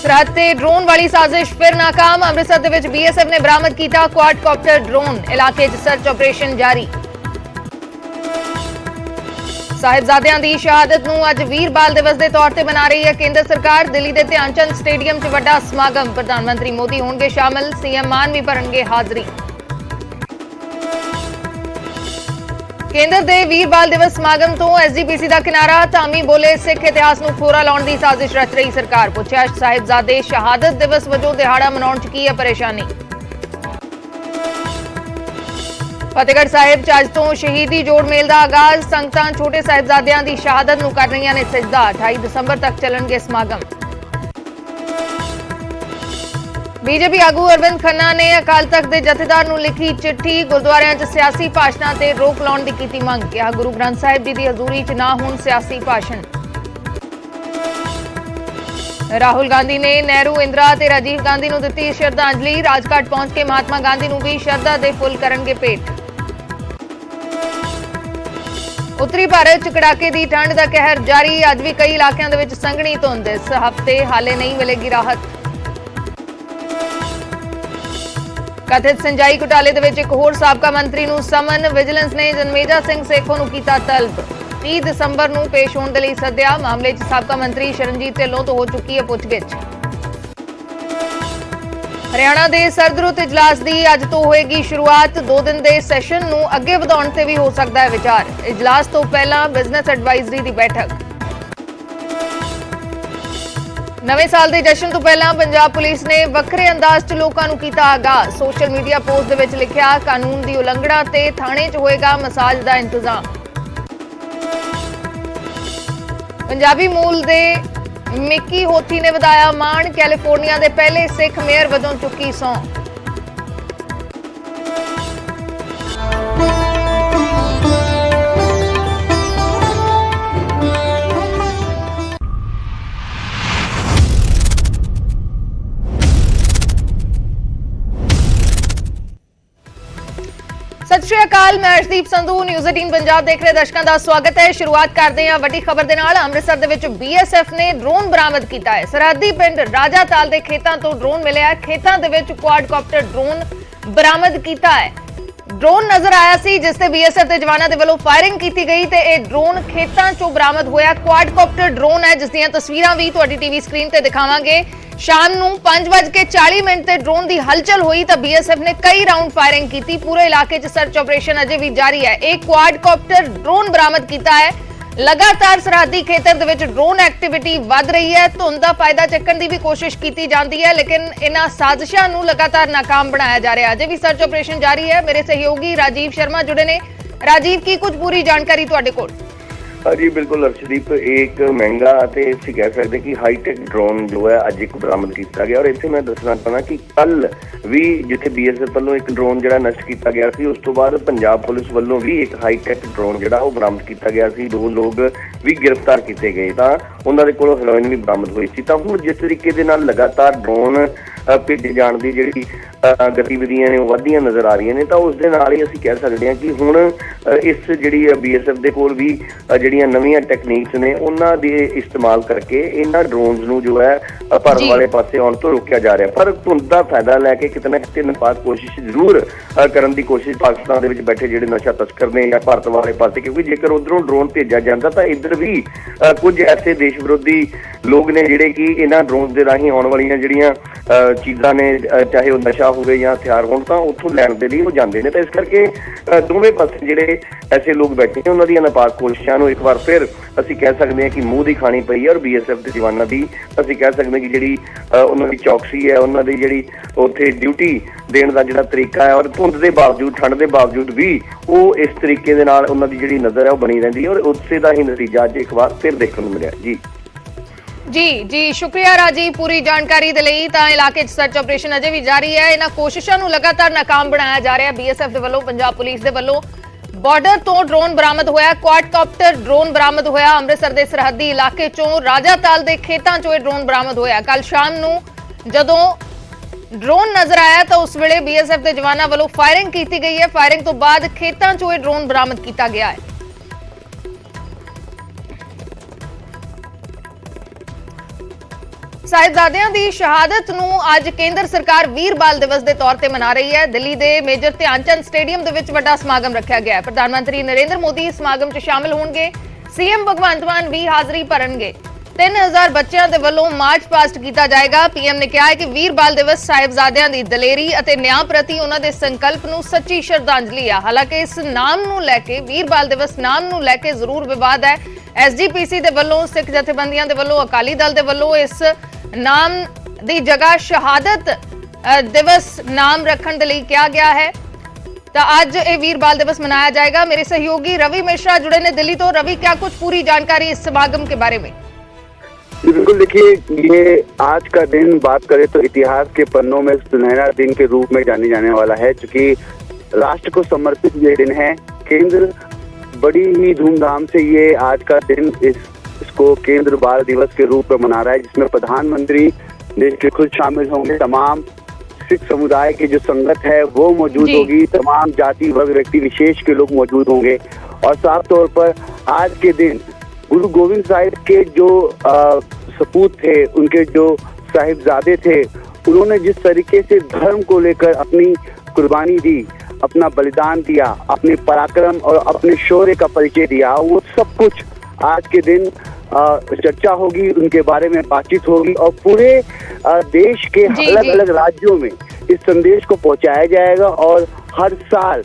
सरहद ते ड्रोन वाली साजिश फिर नाकाम। अमृतसर दे विच BSF ने बरामद किया क्वाडकॉप्टर ड्रोन। इलाके च सर्च ऑपरेशन जारी। साहिबजादियां दी शहादत नूं अज वीर बाल दिवस के तौर पर मना रही है केंद्र सरकार। दिल्ली के ध्यानचंद स्टेडियम च वड्डा समागम। प्रधानमंत्री मोदी होणगे शामिल। CM मान भी भरनगे हाजरी। केंद्र के वीर बाल दिवस समागम तो SGPC का किनारा। धामी बोले सिख इतिहास नूं खोरा लाउण दी साजिश रच रही सरकार। पुछया साहिबजादे शहादत दिवस वजों दिहाड़ा मनाउण च की है परेशानी। फतेहगढ़ साहिब च अज तो शहीदी जोड़ मेल का आगाज। संगतां छोटे साहिबजादियां दी शहादत नूं कर रहीआं ने सजदा। 28 दिसंबर तक चलणगे समागम। बीजेपी आगू अरविंद खन्ना ने अकाल तख्त के जथेदार नूं लिखी चिट्ठी। गुरुद्वारियां च सियासी भाषणां ते रोक लाउण दी कीती मंग। कहा गुरु ग्रंथ साहिब जी की हजूरी च ना होण सियासी भाषण। राहुल गांधी ने नेहरू इंदिरा ते राजीव गांधी नूं दित्ती श्रद्धांजलि। राजघाट पहुंच के महात्मा गांधी नूं भी श्रद्धा दे फुल करनगे भेट। उत्तरी भारत च कड़ाके की ठंड का कहर जारी। अज भी कई इलाकों के विच संघनी धुंध। इस हफ्ते हाले नहीं मिलेगी राहत। कथित सिंचाई घोटाले दे विच एक होर साबका मंत्री नूं समन। विजिलेंस ने जन्मेजा सिंह सेखों नूं कीता तलब। 30 दिसंबर नूं पेश होण दे लई सद्दिया। मामले च साबका मंत्री शरणजीत ढिल्लों तो हो चुकी है पुछगिछ। हरियाणा के सरदरुत इजलास की अज तो होएगी शुरुआत। 2 दिन के सैशन नूं अगे वधाउण ते भी हो सकता है विचार। इजलास तो पहला बिजनेस एडवाइजरी की बैठक। नवे साल के जश्न तो पहला पंजाब पुलिस ने वक्रे अंदाज च लोकां नूं कीता आगाज। सोशल मीडिया पोस्ट दे विच लिखिया कानून की उलंघना ते थाणे च होएगा मसाज का इंतजाम। पंजाबी मूल दे मिकी होथी ने वधाया मान। कैलीफोर्निया के पहले सिख मेयर वजों चुकी सौं। सत श्री अकाल, मैं अर्शदीप संधू न्यूज़ 18 पंजाब देख रहे दर्शकों का स्वागत है। शुरुआत करते हैं वड्डी खबर दे नाल। अमृतसर दे विच BSF ने ड्रोन बरामद किया है। सरहदी पिंड राजाताल के खेतों तो ड्रोन मिले है। खेतों के विच क्वाडकॉप्टर ड्रोन बरामद किया है। ड्रोन नजर आया सी जिससे BSF के जवानों के वालों फायरिंग की गई तो यह ड्रोन खेतों चों बरामद होया। क्वाडकॉप्टर ड्रोन है जिसदियां तस्वीरां भी तुहाडी टीवी स्क्रीन ते दिखावांगे। शाम नूं 5:40 ते ड्रोन की हलचल हुई तो BSF ने कई राउंड फायरिंग की। पूरे इलाके च सर्च ऑपरेशन अजे भी जारी है। एक क्वाडकॉप्टर ड्रोन बरामद किया है। लगातार सरहदी खेतर दे विच ड्रोन एक्टिविटी वध रही है। धुंध का फायदा चक्कण की भी कोशिश की जाती है लेकिन इन्हां साजिशां नूं लगातार नाकाम बनाया जा रहा है। अजे भी सर्च ऑपरेशन जारी है। मेरे सहयोगी राजीव शर्मा जुड़े ने। राजीव की कुछ पूरी जानकारी तुहाडे कोल? जी बिल्कुल अर्शदीप, एक महंगा कह सकते कि हाईटेक ड्रोन जो है अज एक बरामद किया गया। और इतने मैं दसना चाहना कि कल भी जिथे BSF वालों एक ड्रोन जो नष्ट किया गया सी, उस तो बाद पंजाब पुलिस वालों भी एक हाईटेक ड्रोन जो बरामद किया गया सी। 2 लोग भी गिरफ्तार किए गए तो उन्होंने कोलों हेरोइन भी बरामद हुई सी। तो हुण जिस तरीके दे नाल लगातार ड्रोन भेजे जाण दी जिहड़ी गतिविधियां ने वधियां नज़र आ रही ने, तो उस दे नाल ही असीं कह सकते हैं कि हुण इस जिहड़ी BSF दे कोल भी ਜਿਹੜੀਆਂ ਨਵੀਆਂ ਟੈਕਨੀਕਸ ਨੇ ਉਹਨਾਂ ਦੇ ਇਸਤੇਮਾਲ ਕਰਕੇ ਇਹਨਾਂ ਡਰੋਨਸ ਨੂੰ ਜੋ ਹੈ ਭਾਰਤ ਵਾਲੇ ਪਾਸੇ ਆਉਣ ਤੋਂ ਰੋਕਿਆ ਜਾ ਰਿਹਾ। ਪਰ ਧੁੰਦ ਦਾ ਫਾਇਦਾ ਲੈ ਕੇ ਕਿਤੇ ਨਾ ਕਿਤੇ ਨਪਾਕ ਕੋਸ਼ਿਸ਼ ਜ਼ਰੂਰ ਕਰਨ ਦੀ ਕੋਸ਼ਿਸ਼ ਪਾਕਿਸਤਾਨ ਦੇ ਵਿੱਚ ਬੈਠੇ ਜਿਹੜੇ ਨਸ਼ਾ ਤਸਕਰ ਨੇ ਜਾਂ ਭਾਰਤ ਵਾਲੇ ਪਾਸੇ, ਕਿਉਂਕਿ ਜੇਕਰ ਉਧਰੋਂ ਡਰੋਨ ਭੇਜਿਆ ਜਾਂਦਾ ਤਾਂ ਇੱਧਰ ਵੀ ਕੁਝ ਐਸੇ ਦੇਸ਼ ਵਿਰੋਧੀ ਲੋਕ ਨੇ ਜਿਹੜੇ ਕਿ ਇਹਨਾਂ ਡਰੋਨਸ ਦੇ ਰਾਹੀਂ ਆਉਣ ਵਾਲੀਆਂ ਜਿਹੜੀਆਂ ਚੀਜ਼ਾਂ ਨੇ, ਚਾਹੇ ਉਹ ਨਸ਼ਾ ਹੋਵੇ ਜਾਂ ਹਥਿਆਰ ਹੋਣ, ਤਾਂ ਉੱਥੋਂ ਲੈਣ ਦੇ ਲਈ ਉਹ ਜਾਂਦੇ ਨੇ। ਤਾਂ ਇਸ ਕਰਕੇ ਦੋਵੇਂ ਪਾਸੇ ਜਿਹੜੇ ਐਸੇ ਲੋਕ ਬੈਠੇ ਨੇ ਉਹਨਾਂ ਦੀਆਂ ਨਪਾਕ ਕੋਸ਼ਿਸ਼ਾਂ ਨੂੰ ਇੱਕ ਵਾਰ ਫਿਰ ਅਸੀਂ ਕਹਿ ਸਕਦੇ ਹਾਂ ਕਿ ਮੂੰਹ ਦੀ ਖਾਣੀ ਪਈ ਹੈ। ਔਰ BSF ਦੇ ਜਵਾਨਾਂ ਦੀ ਅਸੀਂ ਕਹਿ ਸਕਦੇ ਹਾਂ ਕਿ ਜਿਹੜੀ ਉਹਨਾਂ ਦੀ ਚੌਕਸੀ ਹੈ, ਉਹਨਾਂ ਦੀ ਜਿਹੜੀ ਉੱਥੇ ਡਿਊਟੀ ਦੇਣ ਦਾ ਜਿਹੜਾ ਤਰੀਕਾ ਹੈ, ਔਰ ਧੁੰਦ ਦੇ ਬਾਵਜੂਦ, ਠੰਡ ਦੇ ਬਾਵਜੂਦ ਵੀ ਉਹ ਇਸ ਤਰੀਕੇ ਦੇ ਨਾਲ ਉਹਨਾਂ ਦੀ ਜਿਹੜੀ ਨਜ਼ਰ ਹੈ ਉਹ ਬਣੀ ਰਹਿੰਦੀ ਹੈ। ਔਰ ਉਸੇ ਦਾ ਹੀ ਨਤੀਜਾ ਅੱਜ ਇੱਕ ਵਾਰ ਫਿਰ ਦੇਖਣ ਨੂੰ ਮਿਲਿਆ। जी शुक्रिया राजीव पूरी जानकारी दे लई। तां इलाके च सर्च ऑपरेशन अजे भी जारी है। इन्हां कोशिशां नूं लगातार नाकाम बनाया जा रहा है। BSF दे वल्लों, पंजाब पुलिस दे वल्लों बॉर्डर तो ड्रोन बरामद होया, क्वाडकॉप्टर ड्रोन बरामद होया। अमृतसर के सरहदी इलाके चों राजाताल के खेतों चों ड्रोन बरामद होया। कल शाम नूं जदों ड्रोन नजर आया तो उस वेले BSF के जवानों वालों फायरिंग की गई है। फायरिंग तो बाद खेतों चों ड्रोन बरामद किया गया है। ਸਾਹਿਬਜ਼ਾਦਿਆਂ ਦੀ ਸ਼ਹਾਦਤ ਨੂੰ ਅੱਜ ਕੇਂਦਰ ਸਰਕਾਰ ਵੀਰ ਬਾਲ ਦਿਵਸ ਦੇ ਤੌਰ ਤੇ ਮਨਾ ਰਹੀ ਹੈ। ਦਿੱਲੀ ਦੇ ਮੇਜਰ ਧਿਆਨ ਚੰਦ ਸਟੇਡੀਅਮ ਦੇ ਵਿੱਚ ਵੱਡਾ ਸਮਾਗਮ ਰੱਖਿਆ ਗਿਆ ਹੈ। ਪ੍ਰਧਾਨ ਮੰਤਰੀ ਨਰਿੰਦਰ ਮੋਦੀ ਇਸ ਸਮਾਗਮ 'ਚ ਸ਼ਾਮਲ ਹੋਣਗੇ। ਸੀਐਮ ਭਗਵੰਤ ਮਾਨ ਵੀ ਹਾਜ਼ਰੀ ਭਰਨਗੇ। 3000 ਬੱਚਿਆਂ ਦੇ ਵੱਲੋਂ ਮਾਰਚ ਪਾਸਟ ਕੀਤਾ ਜਾਏਗਾ। ਪੀਐਮ ਨੇ ਕਿਹਾ ਹੈ ਕਿ ਵੀਰ ਬਾਲ ਦਿਵਸ ਸਾਹਿਬਜ਼ਾਦਿਆਂ ਦੀ ਦਲੇਰੀ ਅਤੇ ਨਿਆਂ ਪ੍ਰਤੀ ਉਹਨਾਂ ਦੇ ਸੰਕਲਪ ਨੂੰ ਸੱਚੀ ਸ਼ਰਧਾਂਜਲੀ ਆ। ਹਾਲਾਂਕਿ ਇਸ ਨਾਮ ਨੂੰ ਲੈ ਕੇ, ਵੀਰ ਬਾਲ ਦਿਵਸ ਨਾਮ ਨੂੰ ਲੈ ਕੇ ਜ਼ਰੂਰ ਵਿਵਾਦ ਹੈ। ਐਸਜੀਪੀਸੀ ਦੇ ਵੱਲੋਂ, ਸਿੱਖ ਜਥੇਬੰਦੀਆਂ ਦੇ ਵੱਲੋਂ, ਅਕਾਲੀ ਦਲ ਦੇ ਵੱਲੋਂ ਇਸ ਨਾਮ ਦੀ ਜਗ੍ਹਾ ਸ਼ਹਾਦਤ ਦਿਵਸ ਨਾਮ ਰੱਖਣ ਦੇ ਲਈ ਕਿਹਾ ਗਿਆ ਹੈ। ਤਾਂ ਅੱਜ ਇਹ वीर बाल दिवस मनाया जाएगा। मेरे सहयोगी रवि मिश्रा जुड़े ने दिल्ली तो। रवि, क्या कुछ पूरी जानकारी इस समागम के बारे में? बिल्कुल, देखिए, ये आज का दिन बात करें तो इतिहास के पन्नों में सुनहरा दिन के रूप में जाने जाने वाला है, क्योंकि राष्ट्र को समर्पित ये दिन है। केंद्र बड़ी ही धूमधाम से ये आज का दिन इसको केंद्र बाल दिवस के रूप में मना रहा है, जिसमें प्रधानमंत्री देश के खुद शामिल होंगे। तमाम सिख समुदाय की जो संगत है वो मौजूद होगी। तमाम जाति वर्ग व्यक्ति विशेष के लोग मौजूद होंगे। और साफ तौर पर आज के दिन गुरु गोविंद साहिब के जो सपूत थे, उनके जो साहिबजादे थे, उन्होंने जिस तरीके से धर्म को लेकर अपनी कुर्बानी दी, अपना बलिदान दिया, अपने पराक्रम और अपने शौर्य का परिचय दिया, वो सब कुछ आज के दिन चर्चा होगी, उनके बारे में बातचीत होगी और पूरे देश के अलग अलग राज्यों में इस संदेश को पहुंचाया जाएगा। और हर साल